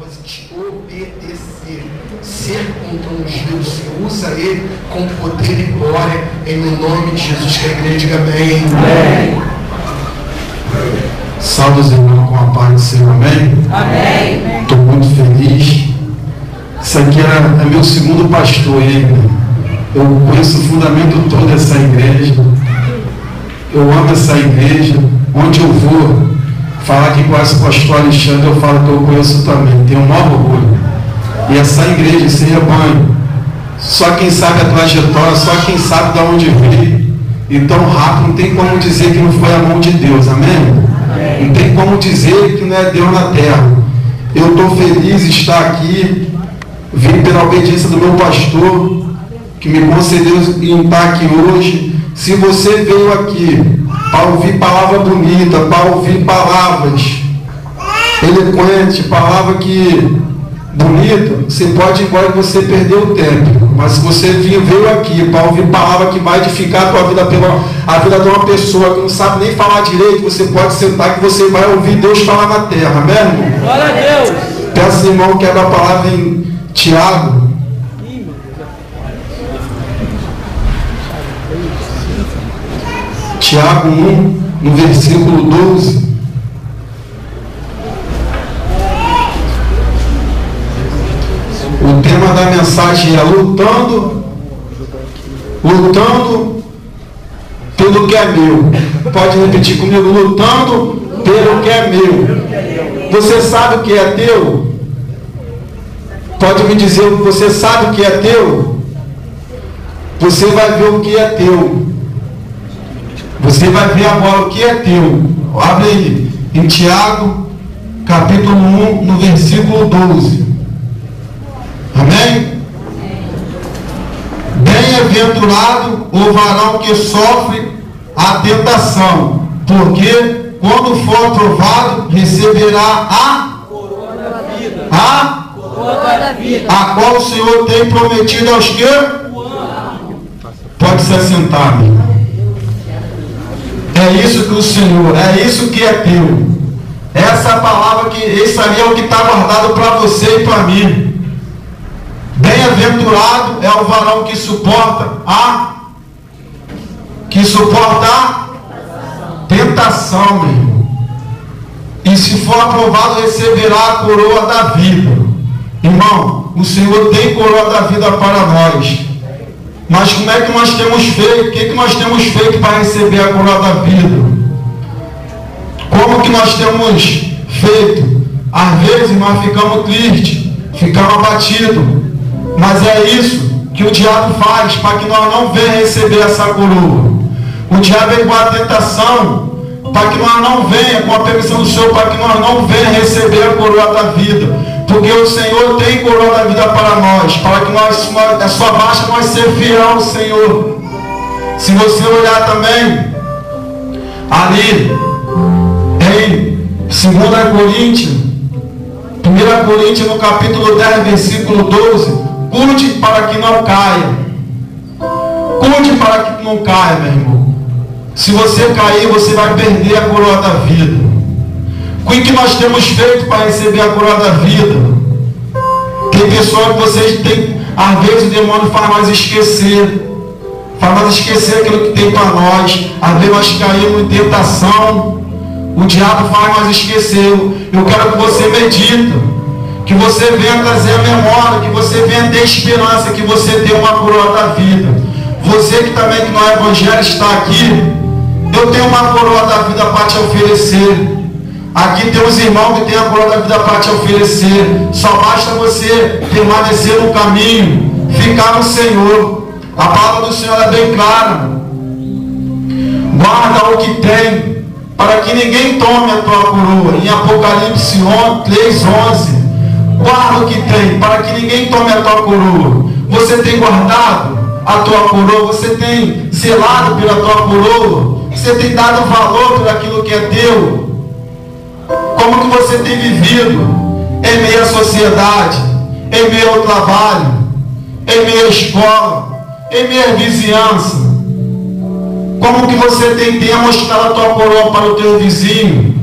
propósito de obedecer, ser ungido. Senhor, usa ele com poder e glória, em nome de Jesus. Que a igreja diga amém. Amém. Salve os irmãos com a paz do Senhor, amém? Amém. Estou muito feliz. Isso aqui é meu segundo pastor ainda. Eu conheço o fundamento todo dessa igreja. Eu amo essa igreja. Onde eu vou falar que conhece o pastor Alexandre, eu falo que eu conheço também. Tenho um maior orgulho. E essa igreja, esse rebanho, só quem sabe a trajetória, só quem sabe de onde veio. E tão rápido, não tem como dizer que não foi a mão de Deus, amém? Não tem como dizer que não é Deus na terra. Eu estou feliz de estar aqui. Vim pela obediência do meu pastor, que me concedeu em estar aqui hoje. Se você veio aqui para ouvir palavra bonita, para ouvir palavras eloquentes, palavra que bonita, você pode ir embora que você perdeu o tempo. Mas se você veio aqui para ouvir palavra que vai edificar a tua vida, a vida de uma pessoa que não sabe nem falar direito, você pode sentar que você vai ouvir Deus falar na terra, amém, irmão? Glória a Deus. Peço, irmão, que abra a palavra em Tiago. Tiago 1, no versículo 12. O tema da mensagem é lutando pelo que é meu. Pode repetir comigo: lutando pelo que é meu. Você sabe o que é teu? Pode me dizer, você sabe o que é teu? Você vai ver o que é teu. Você vai ver agora o que é teu. Abre aí, em Tiago, capítulo 1, no versículo 12. Amém? Bem-aventurado o varão que sofre a tentação, porque quando for aprovado, receberá a coroa da vida, a qual o Senhor tem prometido aos que pode se assentar, meu irmão. É isso que o Senhor, é isso que é teu. Essa palavra, isso aí é o que está guardado para você e para mim. Bem-aventurado é o varão que suporta a tentação, meu irmão. E se for aprovado, receberá a coroa da vida. Irmão, o Senhor tem coroa da vida para nós. Mas como é que nós temos feito? O que nós temos feito para receber a coroa da vida? Como que nós temos feito? Às vezes nós ficamos tristes, ficamos abatidos. Mas é isso que o diabo faz para que nós não venhamos receber essa coroa. O diabo vem com a tentação para que nós não venhamos, com a permissão do Senhor, para que nós não venhamos receber a coroa da vida. Porque o Senhor tem coroa da vida para nós, para que nós, a sua baixa, nós ser fiel ao Senhor. Se você olhar também, ali, em 2 Coríntios, 1 Coríntios, no capítulo 10, versículo 12, cuide para que não caia. Cuide para que não caia, meu irmão. Se você cair, você vai perder a coroa da vida. O que nós temos feito para receber a coroa da vida? Tem pessoas que vocês têm, às vezes o demônio faz nós esquecer. Faz nós esquecer aquilo que tem para nós. Às vezes nós caímos em tentação. O diabo faz nós esquecer. Eu quero que você medite, que você venha trazer a memória, que você venha ter esperança, que você tenha uma coroa da vida. Você que também que não é evangélico está aqui, eu tenho uma coroa da vida para te oferecer. Aqui tem os irmãos que têm a coroa da vida para te oferecer. Só basta você permanecer no caminho, ficar no Senhor. A palavra do Senhor é bem clara. Guarda o que tem, para que ninguém tome a tua coroa. Em Apocalipse 3:11. Guarda o que tem, para que ninguém tome a tua coroa. Você tem guardado a tua coroa? Você tem zelado pela tua coroa? Você tem dado valor por aquilo que é teu? Como que você tem vivido em meio à sociedade, em meio ao trabalho, em meio à escola, em meio à vizinhança? Como que você tem demonstrado a tua coroa para o teu vizinho?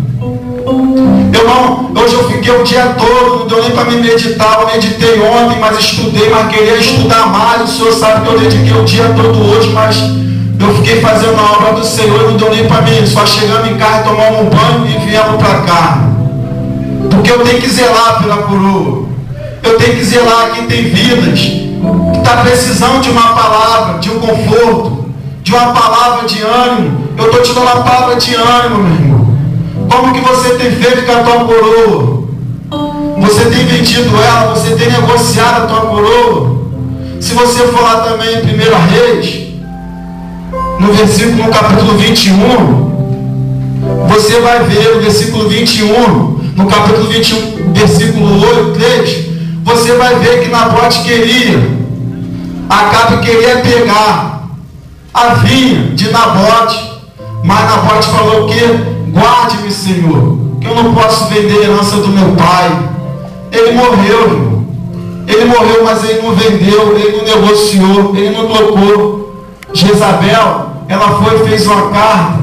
Hoje eu fiquei o dia todo, não deu nem para me meditar. Eu meditei ontem, mas estudei, mas queria estudar mais. O Senhor sabe que eu dediquei o dia todo hoje, mas eu fiquei fazendo a obra do Senhor e não deu nem para mim. Só chegando em casa, tomando um banho e viemos para cá. Porque eu tenho que zelar pela coroa. Eu tenho que zelar. Quem tem vidas, que está precisando de uma palavra, de um conforto, de uma palavra de ânimo. Eu estou te dando uma palavra de ânimo, meu irmão. Como que você tem feito com a tua coroa? Você tem vendido ela? Você tem negociado a tua coroa? Se você for lá também em 1 Reis, no capítulo 21, você vai ver no versículo 21, no capítulo 21, versículo 8, 3, você vai ver que Nabote Acabe queria pegar a vinha de Nabote, mas Nabote falou o quê? Guarde-me, Senhor, que eu não posso vender a herança do meu pai. Ele morreu, irmão. Ele morreu, mas ele não vendeu, ele não negociou, ele não trocou. Jezabel, ela foi e fez uma carta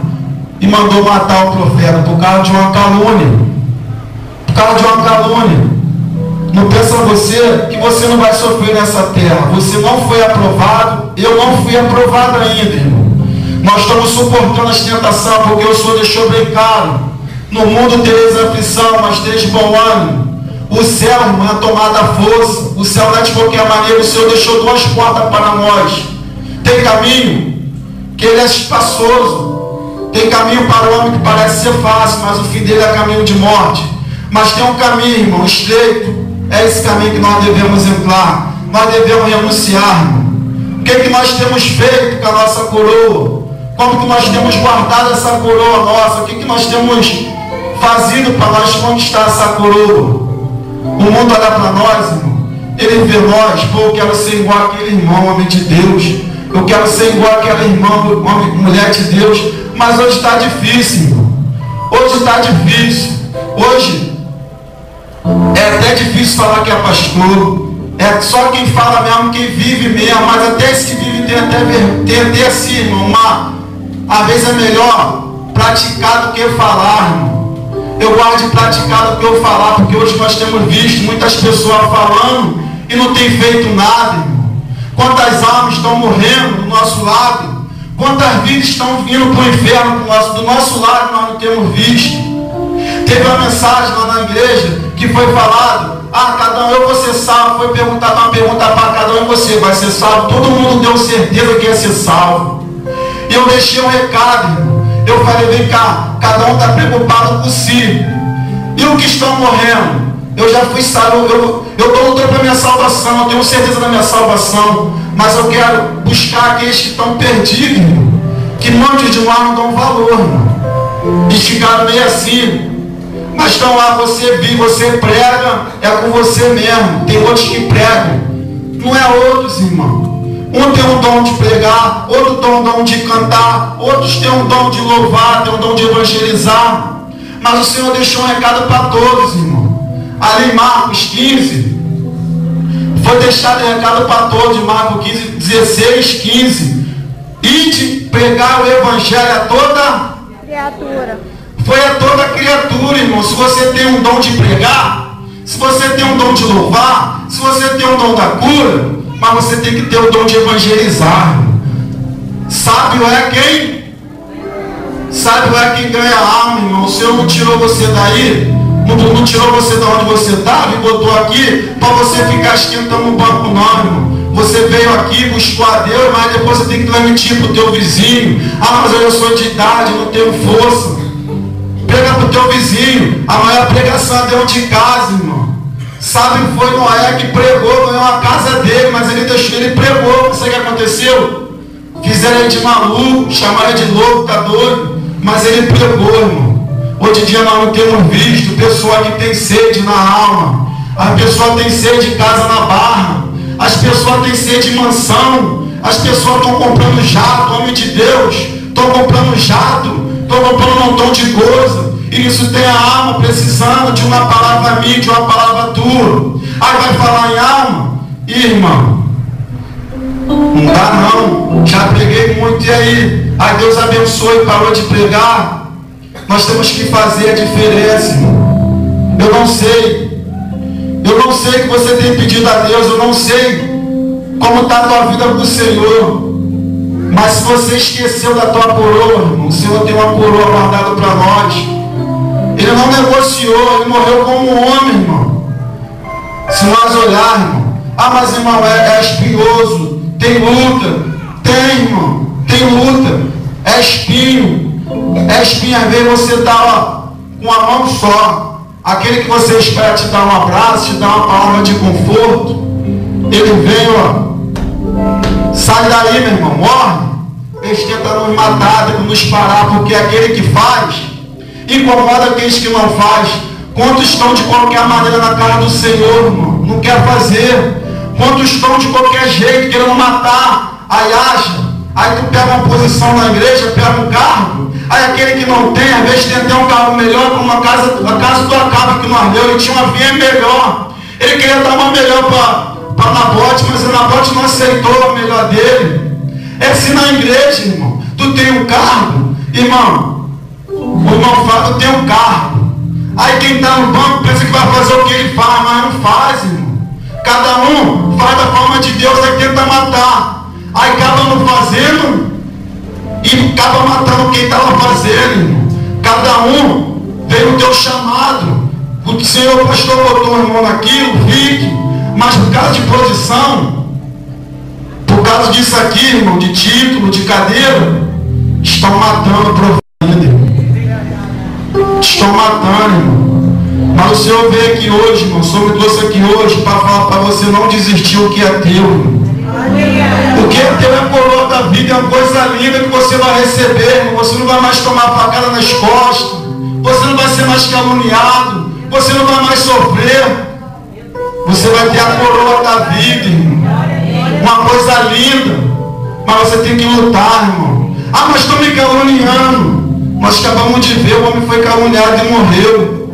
e mandou matar o profeta por causa de uma calúnia. Por causa de uma calúnia. Não pensa você que você não vai sofrer nessa terra. Você não foi aprovado, eu não fui aprovado ainda, irmão. Nós estamos suportando as tentações, porque o Senhor deixou bem claro: no mundo tereis aflição, mas tereis bom ânimo. O céu, irmão, é tomada a força. O céu não é de qualquer maneira. O Senhor deixou 2 portas para nós. Tem caminho que ele é espaçoso. Tem caminho para o homem que parece ser fácil, mas o fim dele é caminho de morte. Mas tem um caminho, irmão, estreito. É esse caminho que nós devemos entrar. Nós devemos renunciar, irmão. O que nós temos feito com a nossa coroa? Como que nós temos guardado essa coroa nossa? O que nós temos fazido para nós conquistar essa coroa? O mundo olha para nós, irmão. Ele vê nós. Pô, eu quero ser igual aquele irmão, homem de Deus. Eu quero ser igual aquela irmã, mulher de Deus. Mas hoje está difícil, irmão. Hoje está difícil. Hoje é até difícil falar que é pastor. É só quem fala mesmo, quem vive mesmo. Mas até esse que vive tem até assim, irmão. Às vezes é melhor praticar do que falar, irmão. Eu gosto de praticar do que eu falar, porque hoje nós temos visto muitas pessoas falando e não tem feito nada, irmão. Quantas almas estão morrendo do nosso lado? Quantas vidas estão vindo para o inferno do nosso lado, nós não temos visto. Teve uma mensagem lá na igreja que foi falado: cada um, eu vou ser salvo. Foi perguntado uma pergunta para cada um: você vai ser salvo? Todo mundo deu certeza que ia ser salvo. E eu deixei um recado, irmão. Eu falei: vem cá, cada um está preocupado com si. E os que estão morrendo? Eu já fui salvo, eu estou lutando para a minha salvação, eu tenho certeza da minha salvação. Mas eu quero buscar aqueles que estão perdidos, irmão, que muitos de nós não dão valor, irmão. E ficaram meio assim. Mas estão lá, você vive, você prega, é com você mesmo. Tem outros que pregam, não é outros, irmão. Um tem um dom de pregar, outro tem um dom de cantar, outros têm um dom de louvar, tem um dom de evangelizar. Mas o Senhor deixou um recado para todos, irmão. Ali em Marcos 15, foi deixado um recado para todos, em Marcos 15, 16, 15. Ide pregar o evangelho a toda criatura. Foi a toda criatura, irmão. Se você tem um dom de pregar, se você tem um dom de louvar, se você tem um dom da cura, mas você tem que ter o dom de evangelizar. Sábio é quem? Sábio é quem ganha a alma, irmão. O Senhor não tirou você daí, não tirou você de onde você estava e botou aqui para você ficar esquentando o banco, não, irmão. Você veio aqui, buscou a Deus, mas depois você tem que transmitir para o teu vizinho. Mas eu sou de idade, não tenho força. Prega para o teu vizinho. A maior pregação é dentro de casa, irmão. Sabe, foi Noé que pregou, ganhou a casa dele, mas ele deixou, ele pregou. Não sei o que aconteceu. Fizeram ele de maluco, chamaram ele de louco, tá doido. Mas ele pregou, irmão. Hoje em dia nós não temos visto pessoa que tem sede na alma. As pessoas têm sede de casa na barra. As pessoas têm sede de mansão. As pessoas estão comprando jato, homem de Deus. Estão comprando jato. Estão comprando um montão de coisa. E isso tem a alma precisando de uma palavra minha, de uma palavra tua. Aí vai falar em alma? Irmão, não dá não. Já preguei muito e aí? Aí Deus abençoe e parou de pregar. Nós temos que fazer a diferença, irmão. Eu não sei. Eu não sei o que você tem pedido a Deus. Eu não sei como está a tua vida com o Senhor. Mas se você esqueceu da tua coroa, irmão, o Senhor tem uma coroa guardada para nós. Ele não negociou, ele morreu como um homem, irmão. Se nós olharmos, mas irmão, é espinhoso, tem luta. Tem, irmão, tem luta. É espinho. É espinho, às vezes você está com a mão só. Aquele que você espera te dar um abraço, te dar uma palavra de conforto, ele vem, sai daí, meu irmão, morre. Eles tentam nos matar, tentam nos parar, porque aquele que faz incomoda aqueles que não faz. Quantos estão de qualquer maneira na cara do Senhor, irmão? Não quer fazer. Quantos estão de qualquer jeito, querendo matar? Aí acha. Aí tu pega uma posição na igreja, pega um cargo. Aí aquele que não tem, às vezes tem até um carro melhor, como a casa do Acabe que nós leu, ele tinha uma vinha melhor. Ele queria dar uma melhor para Nabote, mas o Nabote não aceitou a melhor dele. É se na igreja, irmão, tu tem um cargo, irmão, o irmão fala, tu tem um cargo. Aí quem está no banco pensa que vai fazer o que ele faz, mas não faz, irmão. Cada um faz da forma de Deus, aí tenta matar. Aí acaba não fazendo e acaba matando quem estava fazendo, irmão. Cada um veio o teu chamado. O Senhor, o pastor botou o irmão naquilo, fique. Mas por causa de posição, por causa disso aqui, irmão, de título, de cadeira, estão matando o profeta, irmão. Estão matando, irmão. Mas o Senhor veio aqui hoje, irmão. O Senhor me trouxe aqui hoje para falar para você não desistir o que é teu, irmão. O que é teu é a coroa da vida, é uma coisa linda que você vai receber, irmão. Você não vai mais tomar facada nas costas, você não vai ser mais caluniado, você não vai mais sofrer. Você vai ter a coroa da vida, irmão. Uma coisa linda. Mas você tem que lutar, irmão. Mas estão me caluniando. Nós acabamos de ver, o homem foi caluniado e morreu.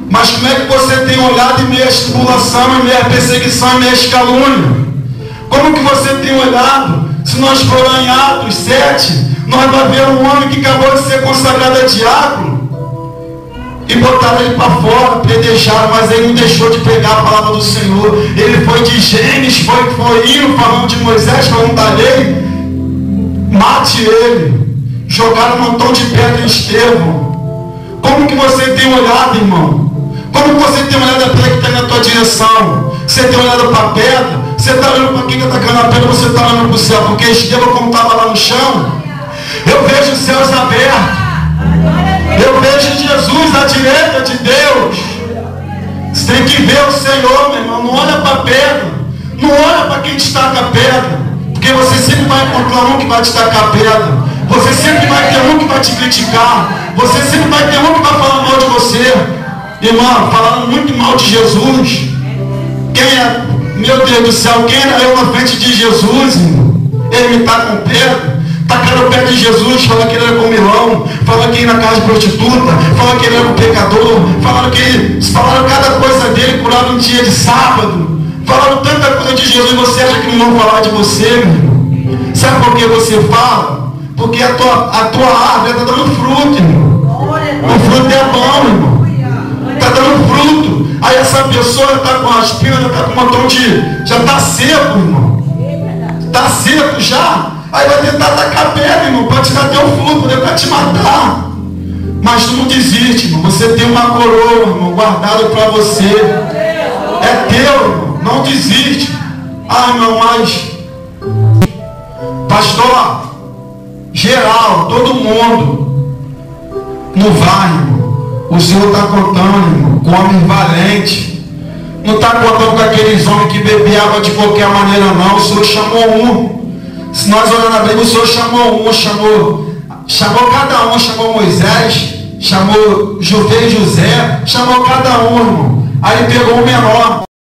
Mas como é que você tem olhado em meio à tribulação, em meio à perseguição, em meio à calúnia? Como que você tem olhado? Se nós formos em Atos 7, nós vamos ver um homem que acabou de ser consagrado a diácono e botaram ele para fora, pedejaram, mas ele não deixou de pregar a palavra do Senhor. Ele foi de Gênesis, foi indo, falando de Moisés, falando da lei. Mate ele. Jogaram um montão de pedra em Estevão. Como que você tem olhado, irmão? Como que você tem olhado para que está na tua direção? Você tem olhado para a pedra? Você está olhando para quem está atacando a pedra, você está olhando para o céu? Porque Estevão, como estava lá no chão, eu vejo os céus abertos. Eu vejo Jesus à direita de Deus. Você tem que ver o Senhor, meu irmão. Não olha para a pedra. Não olha para quem destaca a pedra. Porque você sempre vai encontrar um que vai destacar a pedra. Você sempre vai ter um que vai te criticar. Você sempre vai ter um que vai falar mal de você. Irmão, falando muito mal de Jesus. Quem é, meu Deus do céu, quem era eu na frente de Jesus, irmão? Ele me está com pedra. Tacaram o pé de Jesus, falaram que ele era comilão, falaram que ele ia na casa de prostituta, falaram que ele era um pecador, falaram cada coisa dele, curado um dia de sábado, falaram tanta coisa de Jesus. Você acha que não vão falar de você, meu irmão? Sabe por que você fala? Porque a tua árvore está dando fruto, irmão. O fruto é bom, irmão. Está dando fruto. Aí essa pessoa está com as espinas, está com um montão de... já está seco, irmão. Está seco já. Aí vai tentar atacar a pedra, irmão, para tirar teu fruto, para te matar. Mas tu não desiste, irmão. Você tem uma coroa, irmão, guardada para você. É teu, irmão. Não desiste. Irmão, mas... pastor, geral, todo mundo não vai, irmão. O Senhor está contando, irmão, com homens valentes. Não está contando com aqueles homens que bebem água de qualquer maneira, não. O Senhor chamou um. Se nós olharmos na Bíblia, o Senhor chamou um, chamou cada um, chamou Moisés, chamou José, chamou cada um, irmão. Aí ele pegou o menor.